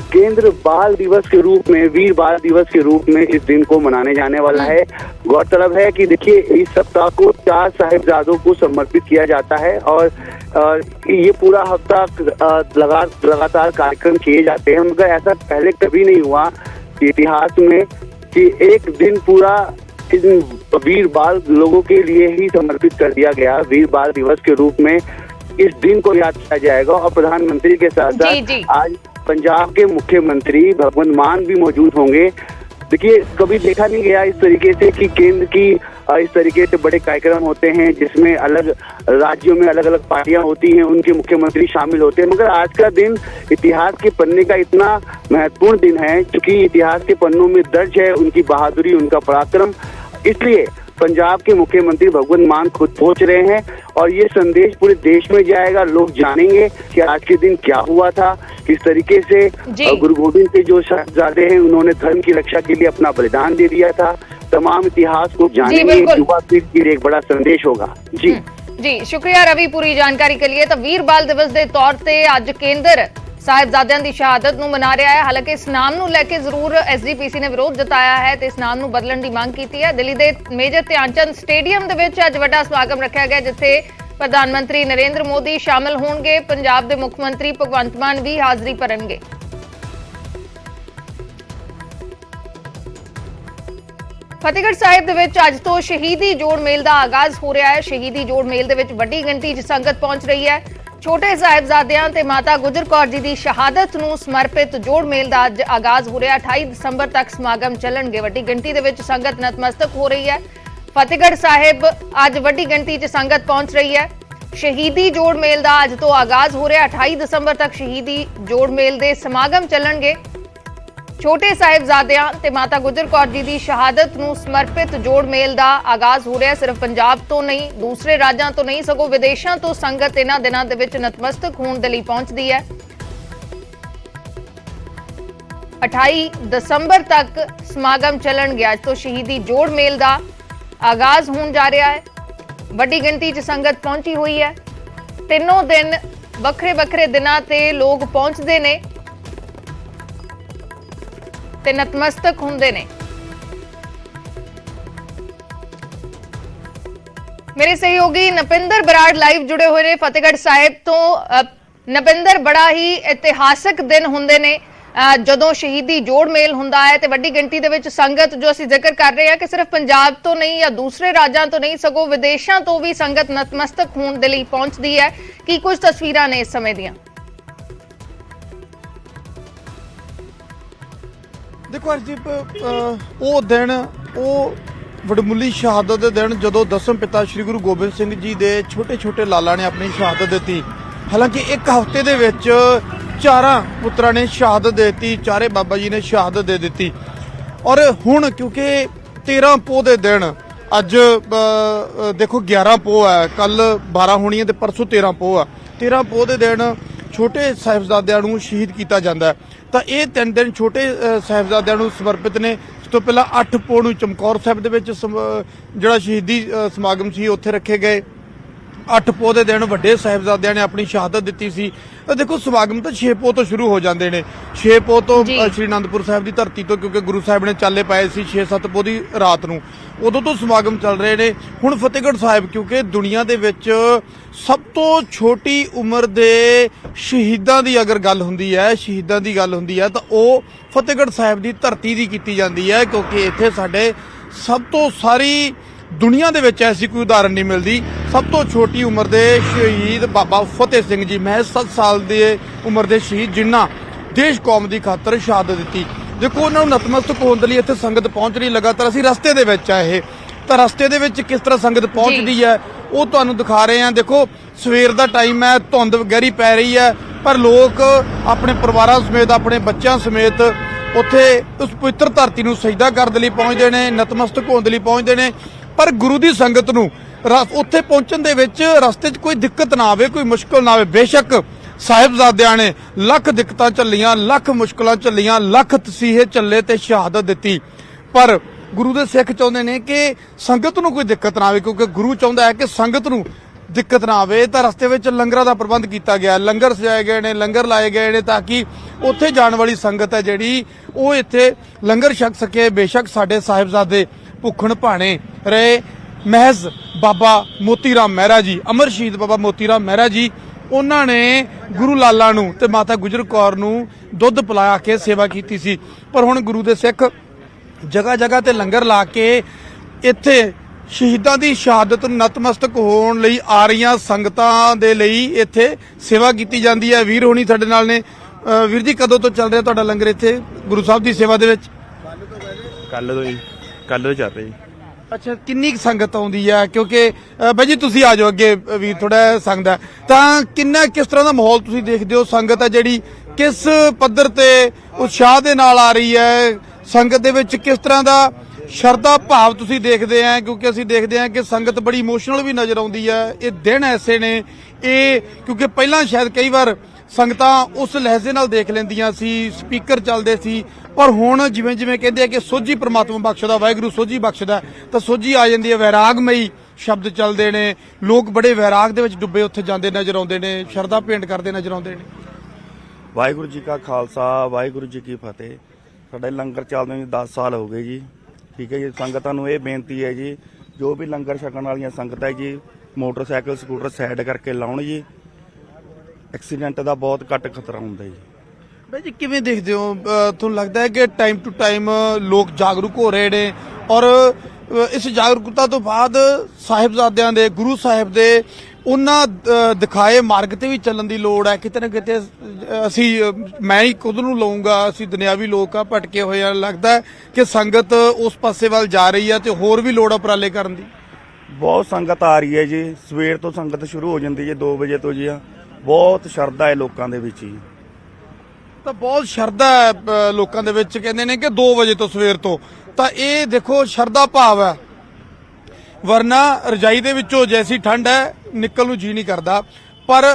केंद्र बाल दिवस के रूप में, वीर बाल दिवस के रूप में इस दिन को मनाने जाने वाला है। गौरतलब है कि देखिए, इस सप्ताह को 4 साहिबजादों को समर्पित किया जाता है और ये पूरा हफ्ता लगातार कार्यक्रम किए जाते हैं। मगर ऐसा पहले कभी नहीं हुआ इतिहास में कि एक दिन पूरा इन वीर बाल लोगों के लिए ही समर्पित कर दिया गया। वीर बाल दिवस के रूप में इस दिन को याद किया जाएगा। और प्रधानमंत्री के साथ साथ आज पंजाब के मुख्यमंत्री भगवंत मान भी मौजूद होंगे। देखिए, कभी देखा नहीं गया इस तरीके से कि केंद्र की इस तरीके से बड़े कार्यक्रम होते हैं जिसमें अलग राज्यों में अलग अलग पार्टियां होती हैं, उनके मुख्यमंत्री शामिल होते हैं। मगर आज का दिन इतिहास के पन्ने का इतना महत्वपूर्ण दिन है क्योंकि इतिहास के पन्नों में दर्ज है उनकी बहादुरी, उनका पराक्रम। इसलिए पंजाब के मुख्यमंत्री भगवंत मान खुद पहुंच रहे हैं और ये संदेश पूरे देश में जाएगा। लोग जानेंगे कि आज के दिन क्या हुआ था, किस तरीके से गुरु गोविंद के जो साहिबजादे हैं उन्होंने धर्म की रक्षा के लिए अपना बलिदान दे दिया था। तमाम इतिहास को जानेंगे, युवा पीढ़ी के लिए एक बड़ा संदेश होगा। जी, शुक्रिया रवि पूरी जानकारी के लिए। तो वीर बाल दिवस के तौर पर अज केंद्र ਸਾਹਿਬਜ਼ਾਦਿਆਂ ਦੀ ਸ਼ਹਾਦਤ ਨੂੰ ਮਨਾ ਰਿਹਾ ਹੈ। ਹਾਲਾਂਕਿ ਇਸ ਨਾਮ ਨੂੰ ਲੈ ਕੇ ਜ਼ਰੂਰ ਐਸਜੀਪੀਸੀ ਨੇ ਵਿਰੋਧ ਜਤਾਇਆ ਹੈ ਤੇ ਇਸ ਨਾਮ ਨੂੰ ਬਦਲਣ ਦੀ ਮੰਗ ਕੀਤੀ ਹੈ। ਦਿੱਲੀ ਦੇ ਮੇਜਰ ਧਿਆਨ ਚੰਦ ਸਟੇਡੀਅਮ ਦੇ ਵਿੱਚ ਅੱਜ ਵੱਡਾ ਸਮਾਗਮ ਰੱਖਿਆ ਗਿਆ, ਜਿੱਥੇ ਪ੍ਰਧਾਨ ਮੰਤਰੀ ਨਰਿੰਦਰ ਮੋਦੀ ਸ਼ਾਮਲ ਹੋਣਗੇ। ਪੰਜਾਬ ਦੇ ਮੁੱਖ ਮੰਤਰੀ ਭਗਵੰਤ ਮਾਨ ਵੀ ਹਾਜ਼ਰੀ ਭਰਨਗੇ। ਫਤਿਹਗੜ੍ਹ ਸਾਹਿਬ ਦੇ ਵਿੱਚ ਅੱਜ ਤੋਂ ਸ਼ਹੀਦੀ ਜੋੜ ਮੇਲ ਦਾ ਆਗਾਜ਼ ਹੋ ਰਿਹਾ ਹੈ। ਸ਼ਹੀਦੀ ਜੋੜ ਮੇਲ ਦੇ ਵਿੱਚ ਵੱਡੀ ਗਿਣਤੀ 'ਚ ਸੰਗਤ ਪਹੁੰਚ ਰਹੀ ਹੈ। ਛੋਟੇ ਸਾਹਿਬਜ਼ਾਦਿਆਂ ਤੇ ਮਾਤਾ ਗੁਜਰ ਕੌਰ ਜੀ ਦੀ ਸ਼ਹਾਦਤ ਨੂੰ ਸਮਰਪਿਤ ਜੋੜ ਮੇਲ ਦਾ ਅੱਜ ਆਗਾਜ਼ ਹੋ ਰਿਹਾ। 28 ਦਸੰਬਰ ਤੱਕ ਸਮਾਗਮ ਚੱਲਣਗੇ। ਵੱਡੀ ਗਿਣਤੀ ਦੇ ਵਿੱਚ ਸੰਗਤ ਨਤਮਸਤਕ ਹੋ ਰਹੀ ਹੈ। ਫਤਿਹਗੜ੍ਹ ਸਾਹਿਬ ਅੱਜ ਵੱਡੀ ਗਿਣਤੀ 'ਚ ਸੰਗਤ ਪਹੁੰਚ ਰਹੀ ਹੈ। ਸ਼ਹੀਦੀ ਜੋੜ ਮੇਲ ਦਾ ਅੱਜ ਤੋਂ ਆਗਾਜ਼ ਹੋ ਰਿਹਾ। 28 ਦਸੰਬਰ ਤੱਕ ਸ਼ਹੀਦੀ ਜੋੜ ਮੇਲ ਦੇ ਸਮਾਗਮ ਚੱਲਣਗੇ। ਛੋਟੇ ਸਾਹਿਬਜ਼ਾਦਿਆਂ ਤੇ ਮਾਤਾ ਗੁਜਰ ਕੌਰ ਜੀ ਦੀ ਸ਼ਹਾਦਤ ਨੂੰ ਸਮਰਪਿਤ ਜੋੜ ਮੇਲ ਦਾ ਆਗਾਜ਼ ਹੋ ਰਿਹਾ। ਸਿਰਫ ਪੰਜਾਬ ਤੋਂ ਨਹੀਂ, ਦੂਸਰੇ ਰਾਜਾਂ ਤੋਂ ਨਹੀਂ, ਸਗੋਂ ਵਿਦੇਸ਼ਾਂ ਤੋਂ ਸੰਗਤ ਇਹਨਾਂ ਦਿਨਾਂ ਦੇ ਵਿੱਚ ਨਤਮਸਤਕ ਹੋਣ ਦੇ ਲਈ ਪਹੁੰਚਦੀ ਹੈ। 28 ਦਸੰਬਰ ਤੱਕ ਸਮਾਗਮ ਚੱਲਣਗੇ। ਅੱਜ ਤੋਂ ਸ਼ਹੀਦੀ ਜੋੜ ਮੇਲ ਦਾ ਆਗਾਜ਼ ਹੋਣ ਜਾ ਰਿਹਾ ਹੈ। ਵੱਡੀ ਗਿਣਤੀ 'ਚ ਸੰਗਤ ਪਹੁੰਚੀ ਹੋਈ ਹੈ। ਤਿੰਨੋਂ ਦਿਨ ਵੱਖਰੇ ਵੱਖਰੇ ਦਿਨਾਂ ਤੇ ਲੋਕ ਪਹੁੰਚਦੇ ਨੇ ਤੇ ਨਤਮਸਤਕ ਹੁੰਦੇ ਨੇ। ਮੇਰੇ ਸਹਿਯੋਗੀ ਨਪਿੰਦਰ ਬਰਾੜ ਲਾਈਵ ਜੁੜੇ ਹੋਏ ਨੇ ਫਤਿਹਗੜ੍ਹ ਸਾਹਿਬ ਤੋਂ। ਨਪਿੰਦਰ, ਬੜਾ ਹੀ ਇਤਿਹਾਸਕ ਦਿਨ ਹੁੰਦੇ ਨੇ ਜਦੋਂ ਸ਼ਹੀਦੀ ਜੋੜ ਮੇਲ ਹੁੰਦਾ ਹੈ ਤੇ ਵੱਡੀ ਗਿਣਤੀ ਦੇ ਵਿੱਚ ਸੰਗਤ, ਜੋ ਅਸੀਂ ਜ਼ਿਕਰ ਕਰ ਰਹੇ ਹਾਂ ਕਿ ਸਿਰਫ ਪੰਜਾਬ ਤੋਂ ਨਹੀਂ ਜਾਂ ਦੂਸਰੇ ਰਾਜਾਂ ਤੋਂ ਨਹੀਂ, ਸਗੋਂ ਵਿਦੇਸ਼ਾਂ ਤੋਂ ਵੀ ਸੰਗਤ ਨਤਮਸਤਕ ਹੋਣ ਦੇ ਲਈ ਪਹੁੰਚਦੀ ਹੈ। ਕੀ ਕੁਝ ਤਸਵੀਰਾਂ ਨੇ ਇਸ ਸਮੇਂ ਦੀਆਂ? देखो हरदीप, वो दिन, वो वडमुली शहादत के दिन जो दसम पिता श्री गुरु गोबिंद सिंह जी के छोटे छोटे लाला ने अपनी शहादत दी। हालांकि एक हफ्ते दे विच 4 पुत्रा ने शहादत दे दी, 4 बाबा जी ने शहादत दे दी। और हुण क्योंकि 13 पोह के दिन ਅੱਜ ਦੇਖੋ 11 ਪੋਹ ਹੈ, ਕੱਲ 12 ਹੋਣੀ ਹੈ ਤੇ ਪਰਸੋਂ 13 ਪੋਹ ਆ। 13 ਪੋਹ ਦੇ ਦਿਨ ਛੋਟੇ ਸਾਹਿਬਜ਼ਾਦਿਆਂ ਨੂੰ ਸ਼ਹੀਦ ਕੀਤਾ ਜਾਂਦਾ ਹੈ। ਤਾਂ ਇਹ 3 ਦਿਨ ਛੋਟੇ ਸਾਹਿਬਜ਼ਾਦਿਆਂ ਨੂੰ ਸਮਰਪਿਤ ਨੇ। ਇਸ ਤੋਂ ਪਹਿਲਾਂ 8 ਪੋਹ ਨੂੰ ਚਮਕੌਰ ਸਾਹਿਬ ਦੇ ਵਿੱਚ ਜਿਹੜਾ ਸ਼ਹੀਦੀ ਸਮਾਗਮ ਸੀ ਉੱਥੇ ਰੱਖੇ ਗਏ। 8 ਪੋਹ ਦੇ ਦਿਨ ਵੱਡੇ ਸਾਹਿਬਜ਼ਾਦਿਆਂ ਨੇ ਆਪਣੀ ਸ਼ਹਾਦਤ ਦਿੱਤੀ ਸੀ। ਦੇਖੋ ਸਮਾਗਮ ਤਾਂ 6 ਪੋਹ ਤੋਂ ਸ਼ੁਰੂ ਹੋ ਜਾਂਦੇ ਨੇ। 6 ਪੋਹ ਤੋਂ ਸ਼੍ਰੀ ਅਨੰਦਪੁਰ ਸਾਹਿਬ ਦੀ ਧਰਤੀ ਤੋਂ, ਕਿਉਂਕਿ ਗੁਰੂ ਸਾਹਿਬ ਨੇ ਚਾਲੇ ਪਾਏ ਸੀ 6-7 ਪੋਹ ਦੀ ਰਾਤ ਨੂੰ, ਉਦੋਂ ਤੋਂ ਸਮਾਗਮ ਚੱਲ ਰਹੇ ਨੇ। ਹੁਣ ਫਤਿਹਗੜ੍ਹ ਸਾਹਿਬ, ਕਿਉਂਕਿ ਦੁਨੀਆ ਦੇ ਵਿੱਚ ਸਭ ਤੋਂ ਛੋਟੀ ਉਮਰ ਦੇ ਸ਼ਹੀਦਾਂ ਦੀ ਅਗਰ ਗੱਲ ਹੁੰਦੀ ਹੈ, ਸ਼ਹੀਦਾਂ ਦੀ ਗੱਲ ਹੁੰਦੀ ਹੈ, ਤਾਂ ਉਹ ਫਤਿਹਗੜ੍ਹ ਸਾਹਿਬ ਦੀ ਧਰਤੀ ਦੀ ਕੀਤੀ ਜਾਂਦੀ ਹੈ, ਕਿਉਂਕਿ ਇੱਥੇ ਸਾਡੇ ਸਭ ਤੋਂ ਸਾਰੀ ਦੁਨੀਆ ਦੇ ਵਿੱਚ ਐਸੀ ਕੋਈ ਉਦਾਹਰਨ ਨਹੀਂ ਮਿਲਦੀ। ਸਭ ਤੋਂ ਛੋਟੀ ਉਮਰ ਦੇ ਸ਼ਹੀਦ ਬਾਬਾ ਫਤਿਹ ਸਿੰਘ ਜੀ, ਮਹਿਜ਼ 7 ਸਾਲ ਦੇ ਉਮਰ ਦੇ ਸ਼ਹੀਦ, ਜਿਨ੍ਹਾਂ ਦੇਸ਼ ਕੌਮ ਦੀ ਖਾਤਰ ਸ਼ਹਾਦਤ ਦਿੱਤੀ। ਦੇਖੋ ਉਹਨਾਂ ਨੂੰ ਨਤਮਸਤਕ ਹੋਣ ਦੇ ਲਈ ਇੱਥੇ ਸੰਗਤ ਪਹੁੰਚ ਰਹੀ ਲਗਾਤਾਰ। ਅਸੀਂ ਰਸਤੇ ਦੇ ਵਿੱਚ ਆ ਇਹ, ਤਾਂ ਰਸਤੇ ਦੇ ਵਿੱਚ ਕਿਸ ਤਰ੍ਹਾਂ ਸੰਗਤ ਪਹੁੰਚਦੀ ਹੈ ਉਹ ਤੁਹਾਨੂੰ ਦਿਖਾ ਰਹੇ ਹਾਂ। ਦੇਖੋ ਸਵੇਰ ਦਾ ਟਾਈਮ ਹੈ, ਧੁੰਦ ਗਹਿਰੀ ਪੈ ਰਹੀ ਹੈ, ਪਰ ਲੋਕ ਆਪਣੇ ਪਰਿਵਾਰਾਂ ਸਮੇਤ, ਆਪਣੇ ਬੱਚਿਆਂ ਸਮੇਤ ਉੱਥੇ ਉਸ ਪਵਿੱਤਰ ਧਰਤੀ ਨੂੰ ਸਜਦਾ ਕਰਨ ਦੇ ਲਈ ਪਹੁੰਚਦੇ ਨੇ, ਨਤਮਸਤਕ ਹੋਣ ਦੇ ਲਈ ਪਹੁੰਚਦੇ ਨੇ। ਪਰ ਗੁਰੂ ਦੀ ਸੰਗਤ ਨੂੰ ਉੱਥੇ ਪਹੁੰਚਣ ਦੇ ਵਿੱਚ ਰਸਤੇ 'ਚ ਕੋਈ ਦਿੱਕਤ ਨਾ ਆਵੇ, ਕੋਈ ਮੁਸ਼ਕਲ ਨਾ ਆਵੇ। ਬੇਸ਼ੱਕ ਸਾਹਿਬਜ਼ਾਦਿਆਂ ਨੇ ਲੱਖ ਦਿੱਕਤਾਂ ਝੱਲੀਆਂ, ਲੱਖ ਮੁਸ਼ਕਲਾਂ ਝੱਲੀਆਂ, ਲੱਖ ਤਸੀਹੇ ਝੱਲੇ ਤੇ ਸ਼ਹਾਦਤ ਦਿੱਤੀ, ਪਰ ਗੁਰੂ ਦੇ ਸਿੱਖ ਚਾਹੁੰਦੇ ਨੇ ਕਿ ਸੰਗਤ ਨੂੰ ਕੋਈ ਦਿੱਕਤ ਨਾ ਆਵੇ, ਕਿਉਂਕਿ ਗੁਰੂ ਚਾਹੁੰਦਾ ਹੈ ਕਿ ਸੰਗਤ ਨੂੰ ਦਿੱਕਤ ਨਾ ਆਵੇ। ਤਾਂ ਰਸਤੇ ਵਿੱਚ ਲੰਗਰਾਂ ਦਾ ਪ੍ਰਬੰਧ ਕੀਤਾ ਗਿਆ, ਲੰਗਰ ਸਜਾਏ ਗਏ ਨੇ, ਲੰਗਰ ਲਾਏ ਗਏ ਨੇ, ਤਾਂ ਕਿ ਉੱਥੇ ਜਾਣ ਵਾਲੀ ਸੰਗਤ ਹੈ ਜਿਹੜੀ ਉਹ ਇੱਥੇ ਲੰਗਰ ਛਕ ਸਕੇ। ਬੇਸ਼ੱਕ ਸਾਡੇ ਸਾਹਿਬਜ਼ਾਦੇ ਭੁੱਖਣ ਭਾਣੇ ਰਹੇ। ਮਹਿਜ਼ ਬਾਬਾ ਮੋਤੀ ਰਾਮ ਮਹਿਰਾ ਜੀ, ਅਮਰ ਸ਼ਹੀਦ ਬਾਬਾ ਮੋਤੀ ਰਾਮ ਮਹਿਰਾ ਜੀ, ਉਹਨਾਂ ਨੇ ਗੁਰੂ ਲਾਲਾ ਨੂੰ ਤੇ ਮਾਤਾ ਗੁਜਰ ਕੌਰ ਨੂੰ ਦੁੱਧ ਪਿਲਾ ਕੇ ਸੇਵਾ ਕੀਤੀ ਸੀ। ਪਰ ਹੁਣ ਗੁਰੂ ਦੇ ਸਿੱਖ ਜਗ੍ਹਾ ਜਗ੍ਹਾ ਤੇ ਲੰਗਰ ਲਾ ਕੇ ਇੱਥੇ ਸ਼ਹੀਦਾਂ ਦੀ ਸ਼ਹਾਦਤ ਨੂੰ ਨਤਮਸਤਕ ਹੋਣ ਲਈ ਆ ਰਹੀਆਂ ਸੰਗਤਾਂ ਦੇ ਲਈ ਇੱਥੇ ਸੇਵਾ ਕੀਤੀ ਜਾਂਦੀ ਹੈ। ਵੀਰ ਹੋਣੀ ਸਾਡੇ ਨਾਲ ਨੇ। ਵੀਰ ਜੀ, ਕਦੋਂ ਤੋਂ ਚੱਲ ਰਿਹਾ ਤੁਹਾਡਾ ਲੰਗਰ ਇੱਥੇ ਗੁਰੂ ਸਾਹਿਬ ਦੀ ਸੇਵਾ ਦੇ ਵਿੱਚ? ਕੱਲ ਤੋਂ ਚੱਲ ਰਿਹਾ ਜੀ। ਅੱਛਾ, ਕਿੰਨੀ ਕੁ ਸੰਗਤ ਆਉਂਦੀ ਹੈ? ਕਿਉਂਕਿ ਬਾਈ ਜੀ ਤੁਸੀਂ ਆ ਜਾਓ ਅੱਗੇ, ਵੀਰ ਥੋੜਾ ਸੰਗਤ ਹੈ, ਤਾਂ ਕਿਸ ਤਰ੍ਹਾਂ ਦਾ ਮਾਹੌਲ ਤੁਸੀਂ ਦੇਖਦੇ ਹੋ? ਸੰਗਤ ਹੈ ਜਿਹੜੀ ਕਿਸ ਪੱਧਰ ਤੇ ਉਤਸ਼ਾਹ ਦੇ ਨਾਲ ਆ ਰਹੀ ਹੈ? ਸੰਗਤ ਦੇ ਵਿੱਚ ਕਿਸ ਤਰ੍ਹਾਂ ਦਾ ਸ਼ਰਧਾ ਭਾਵ ਤੁਸੀਂ ਦੇਖਦੇ ਆ? ਕਿਉਂਕਿ ਅਸੀਂ ਦੇਖਦੇ ਆ ਕਿ ਸੰਗਤ ਬੜੀ ਇਮੋਸ਼ਨਲ ਵੀ ਨਜ਼ਰ ਆਉਂਦੀ ਹੈ। ਇਹ ਦਿਨ ਐਸੇ ਨੇ, ਇਹ ਕਿਉਂਕਿ ਪਹਿਲਾਂ ਸ਼ਾਇਦ ਕਈ ਵਾਰ ਸੰਗਤਾਂ ਉਸ ਲਹਿਜੇ ਨਾਲ ਦੇਖ ਲੈਂਦੀਆਂ ਸੀ, ਸਪੀਕਰ ਚੱਲਦੇ ਸੀ, ਪਰ ਹੁਣ ਜਿਵੇਂ ਜਿਵੇਂ ਕਹਿੰਦੇ ਆ ਕਿ ਸੋਝੀ ਪ੍ਰਮਾਤਮਾ ਬਖਸ਼ਦਾ, ਵਾਹਿਗੁਰੂ ਸੋਝੀ ਬਖਸ਼ਦਾ, ਤਾਂ ਸੋਝੀ ਆ ਜਾਂਦੀ ਹੈ। ਵੈਰਾਗਮਈ ਸ਼ਬਦ ਚੱਲਦੇ ਨੇ, ਲੋਕ ਬੜੇ ਵੈਰਾਗ ਦੇ ਵਿੱਚ ਡੁੱਬੇ ਉੱਥੇ ਜਾਂਦੇ ਨਜ਼ਰ ਆਉਂਦੇ ਨੇ, ਸ਼ਰਧਾ ਭੇਂਟ ਕਰਦੇ ਨਜ਼ਰ ਆਉਂਦੇ ਨੇ। ਵਾਹਿਗੁਰੂ ਜੀ ਕਾ ਖਾਲਸਾ, ਵਾਹਿਗੁਰੂ ਜੀ ਕੀ ਫਤਿਹ। ਸਾਡੇ ਲੰਗਰ ਚੱਲਦੇ ਨੂੰ 10 ਸਾਲ ਹੋ ਗਏ ਜੀ। ਠੀਕ ਹੈ ਜੀ। ਸੰਗਤਾਂ ਨੂੰ ਇਹ ਬੇਨਤੀ ਹੈ ਜੀ, ਜੋ ਵੀ ਲੰਗਰ ਛਕਣ ਵਾਲੀਆਂ ਸੰਗਤ ਹੈ ਜੀ, ਮੋਟਰਸਾਈਕਲ ਸਕੂਟਰ ਸਾਈਡ ਕਰਕੇ ਲਾਉਣ ਜੀ। ਐਕਸੀਡੈਂਟ ਦਾ ਬਹੁਤ ਘੱਟ ਖਤਰਾ ਹੁੰਦਾ ਜੀ। ਬਾਈ ਜੀ, ਕਿਵੇਂ ਦੇਖਦੇ ਹੋ? ਤੁਹਾਨੂੰ ਲੱਗਦਾ ਹੈ ਕਿ ਟਾਈਮ ਟੂ ਟਾਈਮ ਲੋਕ ਜਾਗਰੂਕ ਹੋ ਰਹੇ ਨੇ, ਔਰ ਇਸ ਜਾਗਰੂਕਤਾ ਤੋਂ ਬਾਅਦ ਸਾਹਿਬਜ਼ਾਦਿਆਂ ਦੇ, ਗੁਰੂ ਸਾਹਿਬ ਦੇ ਉਹਨਾਂ ਦਿਖਾਏ ਮਾਰਗ ਤੇ ਵੀ ਚੱਲਣ ਦੀ ਲੋੜ ਹੈ? ਕਿਤੇ ਨਾ ਕਿਤੇ ਮੈਂ ਹੀ ਖੁਦ ਨੂੰ ਲਵਾਂਗਾ, ਅਸੀਂ ਦੁਨਿਆਵੀ ਲੋਕ ਆ, ਭਟਕੇ ਹੋਏ ਆ। ਲੱਗਦਾ ਹੈ ਕਿ ਸੰਗਤ ਉਸ ਪਾਸੇ ਵੱਲ ਜਾ ਰਹੀ ਹੈ ਤੇ ਹੋਰ ਵੀ ਲੋੜ ਉਪਰਾਲੇ ਕਰਨ ਦੀ? ਬਹੁਤ ਸੰਗਤ ਆ ਰਹੀ ਹੈ ਜੀ। ਸਵੇਰ ਤੋਂ ਸੰਗਤ ਸ਼ੁਰੂ ਹੋ ਜਾਂਦੀ ਹੈ 2 ਵਜੇ ਤੋਂ ਜੀ। ਬਹੁਤ ਸ਼ਰਧਾ ਹੈ ਲੋਕਾਂ ਦੇ ਵਿੱਚ ਜੀ। ਤਾਂ ਬਹੁਤ ਸ਼ਰਧਾ ਹੈ ਲੋਕਾਂ ਦੇ ਵਿੱਚ, ਕਹਿੰਦੇ ਨੇ ਕਿ 2 ਵਜੇ ਤੋਂ ਸਵੇਰ ਤੋਂ। ਤਾਂ ਇਹ ਦੇਖੋ ਸ਼ਰਧਾ ਭਾਵ ਹੈ, ਵਰਨਾ ਰਜਾਈ ਦੇ ਵਿੱਚੋਂ ਜੈਸੀ ਠੰਡ ਹੈ ਨਿਕਲ ਨੂੰ ਜੀ ਨਹੀਂ ਕਰਦਾ। ਪਰ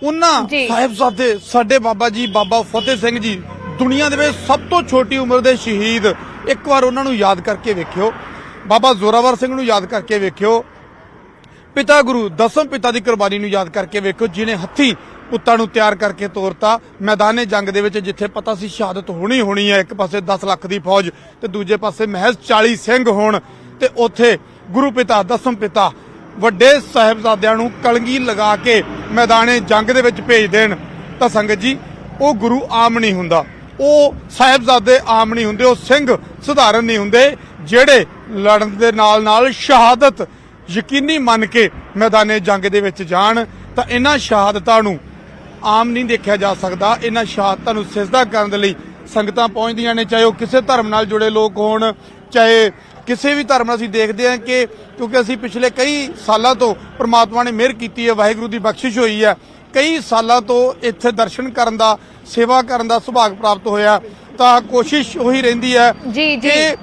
ਉਹਨਾਂ ਸਾਹਿਬਜ਼ਾਦੇ ਸਾਡੇ ਬਾਬਾ ਜੀ, ਬਾਬਾ ਫਤਿਹ ਸਿੰਘ ਜੀ, ਦੁਨੀਆ ਦੇ ਵਿੱਚ ਸਭ ਤੋਂ ਛੋਟੀ ਉਮਰ ਦੇ ਸ਼ਹੀਦ, ਇੱਕ ਵਾਰ ਉਹਨਾਂ ਨੂੰ ਯਾਦ ਕਰਕੇ ਵੇਖਿਓ। ਬਾਬਾ ਜ਼ੋਰਾਵਰ ਸਿੰਘ ਨੂੰ ਯਾਦ ਕਰਕੇ ਵੇਖਿਓ। ਪਿਤਾ ਗੁਰੂ ਦਸਮ ਪਿਤਾ ਦੀ ਕੁਰਬਾਨੀ ਨੂੰ ਯਾਦ ਕਰਕੇ ਵੇਖੋ, ਜਿਹਨੇ ਹੱਥੀਂ ਪੁੱਤਾਂ ਨੂੰ ਤਿਆਰ ਕਰਕੇ ਤੋਰਤਾ ਮੈਦਾਨੇ ਜੰਗ ਦੇ ਵਿੱਚ, ਜਿੱਥੇ ਪਤਾ ਸੀ ਸ਼ਹਾਦਤ ਹੋਣੀ ਹੈ। ਇੱਕ ਪਾਸੇ 10 ਲੱਖ ਦੀ ਫੌਜ ਤੇ ਦੂਜੇ ਪਾਸੇ ਮਹਿਜ਼ 40 ਸਿੰਘ ਹੋਣ, ਤੇ ਉੱਥੇ ਗੁਰੂ ਪਿਤਾ ਦਸਮ ਪਿਤਾ ਵੱਡੇ ਸਾਹਿਬਜ਼ਾਦਿਆਂ ਨੂੰ ਕਲਗੀ ਲਗਾ ਕੇ ਮੈਦਾਨੇ ਜੰਗ ਦੇ ਵਿੱਚ ਭੇਜ ਦੇਣ। ਤਾਂ ਸੰਗਤ ਜੀ, ਉਹ ਗੁਰੂ ਆਮ ਨਹੀਂ ਹੁੰਦਾ, ਉਹ ਸਾਹਿਬਜ਼ਾਦੇ ਆਮ ਨਹੀਂ ਹੁੰਦੇ, ਉਹ ਸਿੰਘ ਸਧਾਰਨ ਨਹੀਂ ਹੁੰਦੇ, ਜਿਹੜੇ ਲੜਨ ਦੇ ਨਾਲ ਨਾਲ ਸ਼ਹਾਦਤ ਯਕੀਨੀ ਮੰਨ ਕੇ ਮੈਦਾਨੇ ਜੰਗ ਦੇ ਵਿੱਚ ਜਾਣ। ਤਾਂ ਇਹਨਾਂ ਸ਼ਹਾਦਤਾਂ ਨੂੰ ਆਮ ਨਹੀਂ ਦੇਖਿਆ ਜਾ ਸਕਦਾ। ਇਹਨਾਂ ਸ਼ਹਾਦਤਾਂ ਨੂੰ ਸਿਜਦਾ ਕਰਨ ਦੇ ਲਈ ਸੰਗਤਾਂ ਪਹੁੰਚਦੀਆਂ ਨੇ, ਚਾਹੇ ਉਹ ਕਿਸੇ ਧਰਮ ਨਾਲ ਜੁੜੇ ਲੋਕ ਹੋਣ, ਚਾਹੇ ਕਿਸੇ ਵੀ ਧਰਮ ਨਾਲ। ਅਸੀਂ ਦੇਖਦੇ ਹਾਂ ਕਿ ਕਿਉਂਕਿ ਅਸੀਂ ਪਿਛਲੇ ਕਈ ਸਾਲਾਂ ਤੋਂ ਪ੍ਰਮਾਤਮਾ ਨੇ ਮਿਹਰ ਕੀਤੀ ਹੈ, ਵਾਹਿਗੁਰੂ ਦੀ ਬਖਸ਼ਿਸ਼ ਹੋਈ ਹੈ, ਕਈ ਸਾਲਾਂ ਤੋਂ ਇੱਥੇ ਦਰਸ਼ਨ ਕਰਨ ਦਾ, ਸੇਵਾ ਕਰਨ ਦਾ ਸੁਭਾਗ ਪ੍ਰਾਪਤ ਹੋਇਆ। ਤਾਂ ਕੋਸ਼ਿਸ਼ ਉਹੀ ਰਹਿੰਦੀ ਹੈ ਕਿ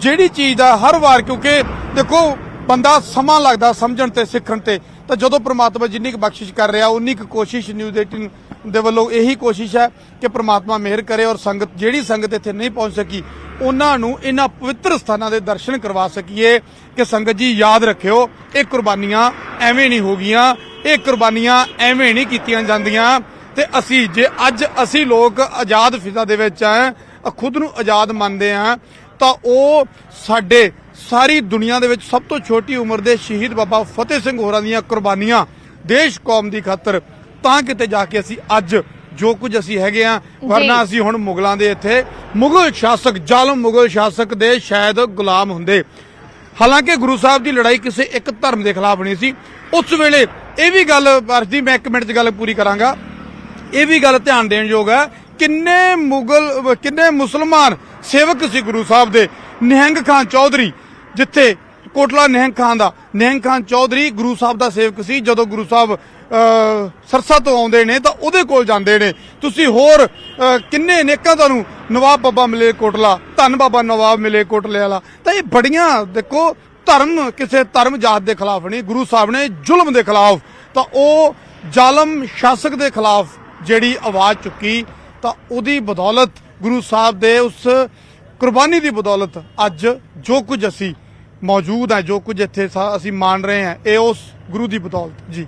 ਜਿਹੜੀ ਚੀਜ਼ ਦਾ ਹਰ ਵਾਰ, ਕਿਉਂਕਿ ਦੇਖੋ ਬੰਦਾ ਸਮਾਂ ਲੱਗਦਾ ਸਮਝਣ ਤੇ ਸਿੱਖਣ ਤੇ, ਤਾਂ ਜਦੋਂ ਪ੍ਰਮਾਤਮਾ ਜਿੰਨੀ ਕੁ ਬਖਸ਼ਿਸ਼ ਕਰ ਰਿਹਾ ਉਨੀ ਕੁ ਕੋਸ਼ਿਸ਼ ਨਿਊਜ਼ 18 ਦੇ ਵੱਲੋਂ ਇਹੀ ਕੋਸ਼ਿਸ਼ ਹੈ ਕਿ ਪ੍ਰਮਾਤਮਾ ਮਿਹਰ ਕਰੇ ਔਰ ਸੰਗਤ, ਜਿਹੜੀ ਸੰਗਤ ਇੱਥੇ ਨਹੀਂ ਪਹੁੰਚ ਸਕੀ, ਉਹਨਾਂ ਨੂੰ ਇਹਨਾਂ ਪਵਿੱਤਰ ਸਥਾਨਾਂ ਦੇ ਦਰਸ਼ਨ ਕਰਵਾ ਸਕੀਏ। ਕਿ ਸੰਗਤ ਜੀ ਯਾਦ ਰੱਖਿਓ, ਇਹ ਕੁਰਬਾਨੀਆਂ ਐਵੇਂ ਨਹੀਂ ਹੋ ਗਈਆਂ, ਇਹ ਕੁਰਬਾਨੀਆਂ ਐਵੇਂ ਨਹੀਂ ਕੀਤੀਆਂ ਜਾਂਦੀਆਂ। ਤੇ ਅਸੀਂ ਜੇ ਅੱਜ ਅਸੀਂ ਲੋਕ ਆਜ਼ਾਦ ਫਿਜ਼ਾ ਦੇ ਵਿੱਚ ਆ, ਖੁਦ ਨੂੰ ਆਜ਼ਾਦ ਮੰਨਦੇ ਆ, ਤਾਂ ਉਹ ਸਾਡੇ ਸਾਰੀ ਦੁਨੀਆ ਦੇ ਵਿੱਚ ਸਭ ਤੋਂ ਛੋਟੀ ਉਮਰ ਦੇ ਸ਼ਹੀਦ ਬਾਬਾ ਫਤਿਹ ਸਿੰਘ ਹੋਰਾਂ ਦੀਆਂ ਕੁਰਬਾਨੀਆਂ ਦੇਸ਼ ਕੌਮ ਦੀ ਖਾਤਰ, ਤਾਂ ਕਿਤੇ ਜਾ ਕੇ ਅਸੀਂ ਅੱਜ ਜੋ ਕੁਝ ਅਸੀਂ ਹੈਗੇ ਆ। ਵਰਨਾ ਅਸੀਂ ਹੁਣ ਮੁਗਲਾਂ ਦੇ ਇੱਥੇ ਮੁਗਲ ਸ਼ਾਸਕ, ਜ਼ਾਲਮ ਮੁਗਲ ਸ਼ਾਸਕ ਦੇ ਸ਼ਾਇਦ ਗੁਲਾਮ ਹੁੰਦੇ। ਹਾਲਾਂਕਿ ਗੁਰੂ ਸਾਹਿਬ ਦੀ ਲੜਾਈ ਕਿਸੇ ਇੱਕ ਧਰਮ ਦੇ ਖਿਲਾਫ ਨਹੀਂ ਸੀ। ਉਸ ਵੇਲੇ ਇਹ ਵੀ ਗੱਲ ਵਰਦੀ, ਮੈਂ 1 ਮਿੰਟ 'ਚ ਗੱਲ ਪੂਰੀ ਕਰਾਂਗਾ, ਇਹ ਵੀ ਗੱਲ ਧਿਆਨ ਦੇਣ ਯੋਗ ਹੈ, ਕਿੰਨੇ ਮੁਸਲਮਾਨ ਸੇਵਕ ਸੀ ਗੁਰੂ ਸਾਹਿਬ ਦੇ। ਨਿਹੰਗ ਖਾਨ ਚੌਧਰੀ, ਜਿੱਥੇ ਕੋਟਲਾ ਨਿਹੰਗ ਖਾਨ ਚੌਧਰੀ ਗੁਰੂ ਸਾਹਿਬ ਦਾ ਸੇਵਕ ਸੀ। ਜਦੋਂ ਗੁਰੂ ਸਾਹਿਬ ਸਰਸਾ ਤੋਂ ਆਉਂਦੇ ਨੇ ਤਾਂ ਉਹਦੇ ਕੋਲ ਜਾਂਦੇ ਨੇ। ਤੁਸੀਂ ਹੋਰ ਕਿੰਨੇ ਨੇਕਾਂ ਤੁਹਾਨੂੰ ਨਵਾਬ ਬਾਬਾ ਮਿਲੇ ਕੋਟਲਾ, ਧੰਨ ਬਾਬਾ ਨਵਾਬ ਮਿਲੇ ਕੋਟਲੇ ਵਾਲਾ। ਤਾਂ ਇਹ ਬੜੀਆਂ, ਦੇਖੋ ਧਰਮ ਕਿਸੇ ਧਰਮ ਜਾਤ ਦੇ ਖਿਲਾਫ ਨਹੀਂ, ਗੁਰੂ ਸਾਹਿਬ ਨੇ ਜ਼ੁਲਮ ਦੇ ਖਿਲਾਫ, ਤਾਂ ਉਹ ਜ਼ਾਲਮ ਸ਼ਾਸਕ ਦੇ ਖਿਲਾਫ ਜਿਹੜੀ ਆਵਾਜ਼ ਚੁੱਕੀ, ਤਾਂ ਉਹਦੀ ਬਦੌਲਤ, ਗੁਰੂ ਸਾਹਿਬ ਦੇ ਉਸ ਕੁਰਬਾਨੀ ਦੀ ਬਦੌਲਤ ਅੱਜ ਜੋ ਕੁਝ ਅਸੀਂ ਮੌਜੂਦ ਹੈ, ਜੋ ਕੁਝ ਇੱਥੇ ਅਸੀਂ ਮਾਣ ਰਹੇ ਹਾਂ, ਇਹ ਉਸ ਗੁਰੂ ਦੀ ਬਦੌਲਤ। ਜੀ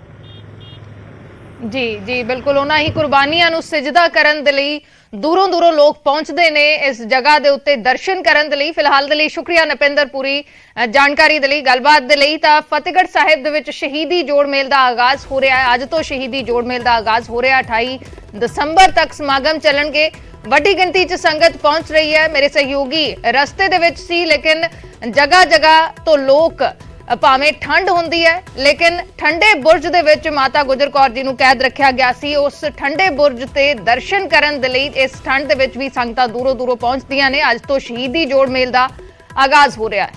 ਜੀ ਜੀ ਬਿਲਕੁਲ, ਉਹਨਾਂ ਹੀ ਕੁਰਬਾਨੀਆਂ ਨੂੰ ਸਿਜਦਾ ਕਰਨ ਦੇ ਲਈ ਦੂਰੋਂ ਦੂਰੋਂ ਲੋਕ ਪਹੁੰਚਦੇ ਨੇ ਇਸ ਜਗ੍ਹਾ ਦੇ ਉੱਤੇ ਦਰਸ਼ਨ ਕਰਨ ਦੇ ਲਈ। ਫਿਲਹਾਲ ਦੇ ਲਈ ਸ਼ੁਕਰੀਆ ਨਪਿੰਦਰ, ਪੂਰੀ ਜਾਣਕਾਰੀ ਦੇ ਲਈ, ਗੱਲਬਾਤ ਦੇ ਲਈ। ਤਾਂ ਫਤਿਹਗੜ੍ਹ ਸਾਹਿਬ ਦੇ ਵਿੱਚ ਸ਼ਹੀਦੀ ਜੋੜ ਮੇਲ ਦਾ ਆਗਾਜ਼ ਹੋ ਰਿਹਾ ਹੈ। ਅੱਜ ਤੋਂ ਸ਼ਹੀਦੀ ਜੋੜ ਮੇਲ ਦਾ ਆਗਾਜ਼ ਹੋ ਰਿਹਾ, 28 ਦਸੰਬਰ ਤੱਕ ਸਮਾਗਮ ਚੱਲਣਗੇ। ਵੱਡੀ ਗਿਣਤੀ 'ਚ ਸੰਗਤ ਪਹੁੰਚ ਰਹੀ ਹੈ। ਮੇਰੇ ਸਹਿਯੋਗੀ ਰਸਤੇ ਦੇ ਵਿੱਚ ਸੀ, ਲੇਕਿਨ ਜਗ੍ਹਾ ਜਗ੍ਹਾ ਤੋਂ ਲੋਕ, ਭਾਵੇਂ ਠੰਡ ਹੁੰਦੀ ਹੈ ਲੇਕਿਨ ਠੰਡੇ ਬੁਰਜ ਦੇ ਵਿੱਚ ਮਾਤਾ ਗੁਜਰ ਕੌਰ ਜੀ ਨੂੰ ਕੈਦ ਰੱਖਿਆ ਗਿਆ ਸੀ। ਉਸ ਠੰਡੇ ਬੁਰਜ ਤੇ ਦਰਸ਼ਨ ਕਰਨ ਦੇ ਲਈ ਇਸ ਠੰਡ ਦੇ ਵਿੱਚ ਵੀ ਸੰਗਤਾਂ ਦੂਰੋਂ ਦੂਰੋਂ ਪਹੁੰਚਦੀਆਂ ਨੇ। ਅੱਜ ਤੋਂ ਸ਼ਹੀਦੀ ਜੋੜ ਮੇਲ ਦਾ ਆਗਾਜ਼ ਹੋ ਰਿਹਾ ਹੈ।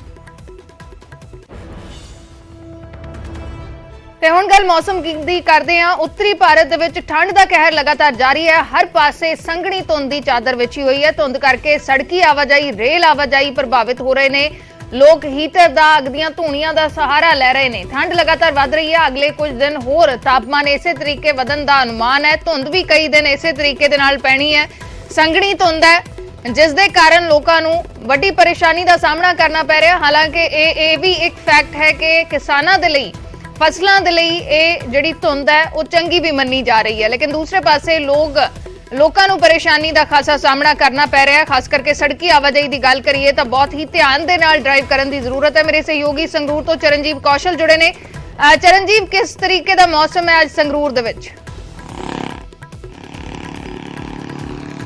ਤੇ ਹੁਣ ਗੱਲ ਮੌਸਮ ਦੀ ਕਰਦੇ ਹਾਂ। ਉੱਤਰੀ ਭਾਰਤ ਦੇ ਵਿੱਚ ਠੰਡ ਦਾ ਕਹਿਰ ਲਗਾਤਾਰ ਜਾਰੀ ਹੈ। ਹਰ ਪਾਸੇ ਸੰਘਣੀ ਧੁੰਦ ਦੀ ਚਾਦਰ ਵਿਛੀ ਹੋਈ ਹੈ। ਧੁੰਦ ਕਰਕੇ ਸੜਕੀ ਆਵਾਜਾਈ, ਰੇਲ ਆਵਾਜਾਈ ਪ੍ਰਭਾਵਿਤ ਹੋ ਰਹੇ ਨੇ। ਲੋਕ ਹੀਟਰ ਦਾ, ਅੱਗ ਦੀਆਂ ਧੂਣੀਆਂ ਦਾ ਸਹਾਰਾ ਲੈ ਰਹੇ ਨੇ। ਠੰਡ ਲਗਾਤਾਰ ਵੱਧ ਰਹੀ ਹੈ। ਅਗਲੇ ਕੁਝ ਦਿਨ ਹੋਰ ਤਾਪਮਾਨ ਇਸੇ ਤਰੀਕੇ ਵਧਣ ਦਾ ਅਨੁਮਾਨ ਹੈ। ਧੁੰਦ ਵੀ ਕਈ ਦਿਨ ਇਸੇ ਤਰੀਕੇ ਦੇ ਨਾਲ ਪੈਣੀ ਹੈ। ਸੰਘਣੀ ਧੁੰਦ ਹੈ, ਜਿਸ ਦੇ ਕਾਰਨ ਲੋਕਾਂ ਨੂੰ ਵੱਡੀ ਪਰੇਸ਼ਾਨੀ ਦਾ ਸਾਹਮਣਾ ਕਰਨਾ ਪੈ ਰਿਹਾ। ਹਾਲਾਂਕਿ ਇਹ ਵੀ ਇੱਕ ਫੈਕਟ ਹੈ ਕਿ ਕਿਸਾਨਾਂ ਦੇ ਲਈ, ਫਸਲਾਂ ਦੇ ਲਈ ਇਹ ਜਿਹੜੀ ਧੁੰਦ ਹੈ ਉਹ ਚੰਗੀ ਵੀ ਮੰਨੀ ਜਾ ਰਹੀ ਹੈ। ਲੇਕਿਨ ਦੂਸਰੇ ਪਾਸੇ ਲੋਕਾਂ ਨੂੰ ਪਰੇਸ਼ਾਨੀ ਦਾ ਖਾਸਾ ਸਾਹਮਣਾ ਕਰਨਾ ਪੈ ਰਿਹਾ ਹੈ। ਖਾਸ ਕਰਕੇ ਸੜਕੀ ਆਵਾਜਾਈ ਦੀ ਗੱਲ ਕਰੀਏ ਤਾਂ ਬਹੁਤ ਹੀ ਧਿਆਨ ਦੇ ਨਾਲ ਡਰਾਈਵ ਕਰਨ ਦੀ ਜ਼ਰੂਰਤ ਹੈ। ਮੇਰੇ ਸਹਿਯੋਗੀ ਸੰਗਰੂਰ ਤੋਂ ਚਰਨਜੀਤ ਕੌਸ਼ਲ ਜੁੜੇ ਨੇ। ਚਰਨਜੀਤ, ਕਿਸ ਤਰੀਕੇ ਦਾ ਮੌਸਮ ਹੈ ਅੱਜ ਸੰਗਰੂਰ ਦੇ ਵਿੱਚ?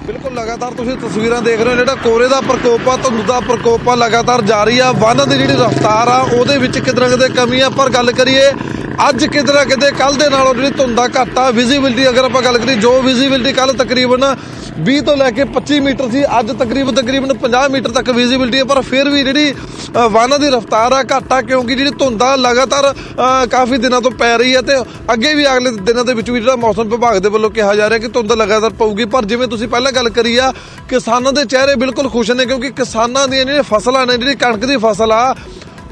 ਬਿਲਕੁਲ ਲਗਾਤਾਰ ਤੁਸੀਂ ਤਸਵੀਰਾਂ ਦੇਖ ਰਹੇ ਹੋ, ਜਿਹੜਾ ਕੋਰੇ ਦਾ ਪ੍ਰਕੋਪ ਆ, ਧੁੰਦ ਦਾ ਪ੍ਰਕੋਪ ਆ, ਲਗਾਤਾਰ ਜਾਰੀ ਆ। ਵਾਹਨਾਂ ਦੀ ਜਿਹੜੀ ਰਫ਼ਤਾਰ ਆ ਉਹਦੇ ਵਿੱਚ ਕਿਤੇ ਨਾ ਕਿਤੇ ਕਮੀ ਆ। ਪਰ ਗੱਲ ਕਰੀਏ ਅੱਜ ਕਿਤੇ ਨਾ ਕਿਤੇ ਕੱਲ ਦੇ ਨਾਲੋਂ ਜਿਹੜੀ ਧੁੰਦਾ ਘੱਟ ਆ। ਵਿਜ਼ੀਬਿਲਟੀ ਅਗਰ ਆਪਾਂ ਗੱਲ ਕਰੀਏ, ਜੋ ਵਿਜ਼ੀਬਿਲਟੀ ਕੱਲ ਤਕਰੀਬਨ 20 ਤੋਂ ਲੈ ਕੇ 25 ਮੀਟਰ ਸੀ, ਅੱਜ ਤਕਰੀਬਨ 50 ਮੀਟਰ ਤੱਕ ਵਿਜ਼ੀਬਿਲਟੀ ਹੈ। ਪਰ ਫਿਰ ਵੀ ਜਿਹੜੀ ਵਾਹਨਾਂ ਦੀ ਰਫ਼ਤਾਰ ਆ ਘੱਟ ਆ, ਕਿਉਂਕਿ ਜਿਹੜੀ ਧੁੰਦਾ ਲਗਾਤਾਰ ਕਾਫੀ ਦਿਨਾਂ ਤੋਂ ਪੈ ਰਹੀ ਹੈ ਤੇ ਅੱਗੇ ਵੀ ਅਗਲੇ ਦਿਨਾਂ ਦੇ ਵਿੱਚ ਵੀ ਜਿਹੜਾ ਮੌਸਮ ਵਿਭਾਗ ਦੇ ਵੱਲੋਂ ਕਿਹਾ ਜਾ ਰਿਹਾ ਕਿ ਧੁੰਦ ਲਗਾਤਾਰ ਪਊਗੀ। ਪਰ ਜਿਵੇਂ ਤੁਸੀਂ ਪਹਿਲਾਂ ਗੱਲ ਕਰੀ ਆ, ਕਿਸਾਨਾਂ ਦੇ ਚਿਹਰੇ ਬਿਲਕੁਲ ਖੁਸ਼ ਨੇ, ਕਿਉਂਕਿ ਕਿਸਾਨਾਂ ਦੀਆਂ ਜਿਹੜੀਆਂ ਫਸਲਾਂ ਨੇ, ਜਿਹੜੀ ਕਣਕ ਦੀ ਫਸਲ ਆ,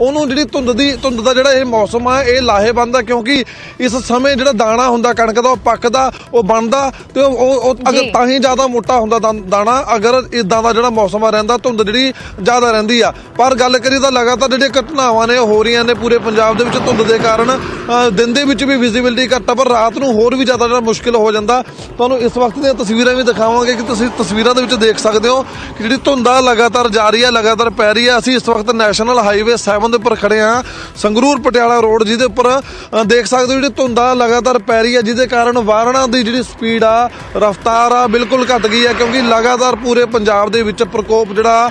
ਉਹਨੂੰ ਜਿਹੜੀ ਧੁੰਦ ਦਾ ਜਿਹੜਾ ਇਹ ਮੌਸਮ ਆ ਇਹ ਲਾਹੇਵੰਦ ਆ। ਕਿਉਂਕਿ ਇਸ ਸਮੇਂ ਜਿਹੜਾ ਦਾਣਾ ਹੁੰਦਾ ਕਣਕ ਦਾ ਉਹ ਪੱਕਦਾ, ਉਹ ਬਣਦਾ ਤੇ ਉਹ ਅਗਰ ਤਾਂ ਹੀ ਜ਼ਿਆਦਾ ਮੋਟਾ ਹੁੰਦਾ ਦਾਣਾ ਅਗਰ ਇਦਾਂ ਦਾ ਜਿਹੜਾ ਮੌਸਮ ਆ ਰਹਿੰਦਾ, ਧੁੰਦ ਜਿਹੜੀ ਜ਼ਿਆਦਾ ਰਹਿੰਦੀ ਆ। ਪਰ ਗੱਲ ਕਰੀਏ ਤਾਂ ਲਗਾਤਾਰ ਜਿਹੜੀਆਂ ਘਟਨਾਵਾਂ ਨੇ ਉਹ ਹੋ ਰਹੀਆਂ ਨੇ ਪੂਰੇ ਪੰਜਾਬ ਦੇ ਵਿੱਚ ਧੁੰਦ ਦੇ ਕਾਰਨ। ਦਿਨ ਦੇ ਵਿੱਚ ਵੀ ਵਿਜ਼ੀਬਿਲਟੀ ਘੱਟ ਆ, ਪਰ ਰਾਤ ਨੂੰ ਹੋਰ ਵੀ ਜ਼ਿਆਦਾ ਜਿਹੜਾ ਮੁਸ਼ਕਿਲ ਹੋ ਜਾਂਦਾ। ਤੁਹਾਨੂੰ ਇਸ ਵਕਤ ਦੀਆਂ ਤਸਵੀਰਾਂ ਵੀ ਦਿਖਾਵਾਂਗੇ ਕਿ ਤੁਸੀਂ ਤਸਵੀਰਾਂ ਦੇ ਵਿੱਚ ਦੇਖ ਸਕਦੇ ਹੋ ਕਿ ਜਿਹੜੀ ਧੁੰਦ ਆ ਲਗਾਤਾਰ ਜਾਰੀ ਆ, ਲਗਾਤਾਰ ਪੈ ਰਹੀ ਆ। ਅਸੀਂ ਇਸ ਵਕਤ ਨੈਸ਼ਨਲ ਹਾਈਵੇ 7 ਦੇ ਉੱਪਰ ਖੜੇ ਆ, ਸੰਗਰੂਰ ਪਟਿਆਲਾ ਰੋਡ, ਜਿਹਦੇ ਉੱਪਰ ਦੇਖ ਸਕਦੇ ਹੋ ਜਿਹੜੀ ਧੁੰਦ ਆ ਲਗਾਤਾਰ ਪੈ ਰਹੀ ਹੈ, ਜਿਹਦੇ ਕਾਰਨ ਵਾਹਨਾਂ ਦੀ ਜਿਹੜੀ ਸਪੀਡ ਆ, ਰਫ਼ਤਾਰ ਆ, ਬਿਲਕੁਲ ਘਟ ਗਈ ਹੈ। ਕਿਉਂਕਿ ਲਗਾਤਾਰ ਪੂਰੇ ਪੰਜਾਬ ਦੇ ਵਿੱਚ ਪ੍ਰਕੋਪ ਜਿਹੜਾ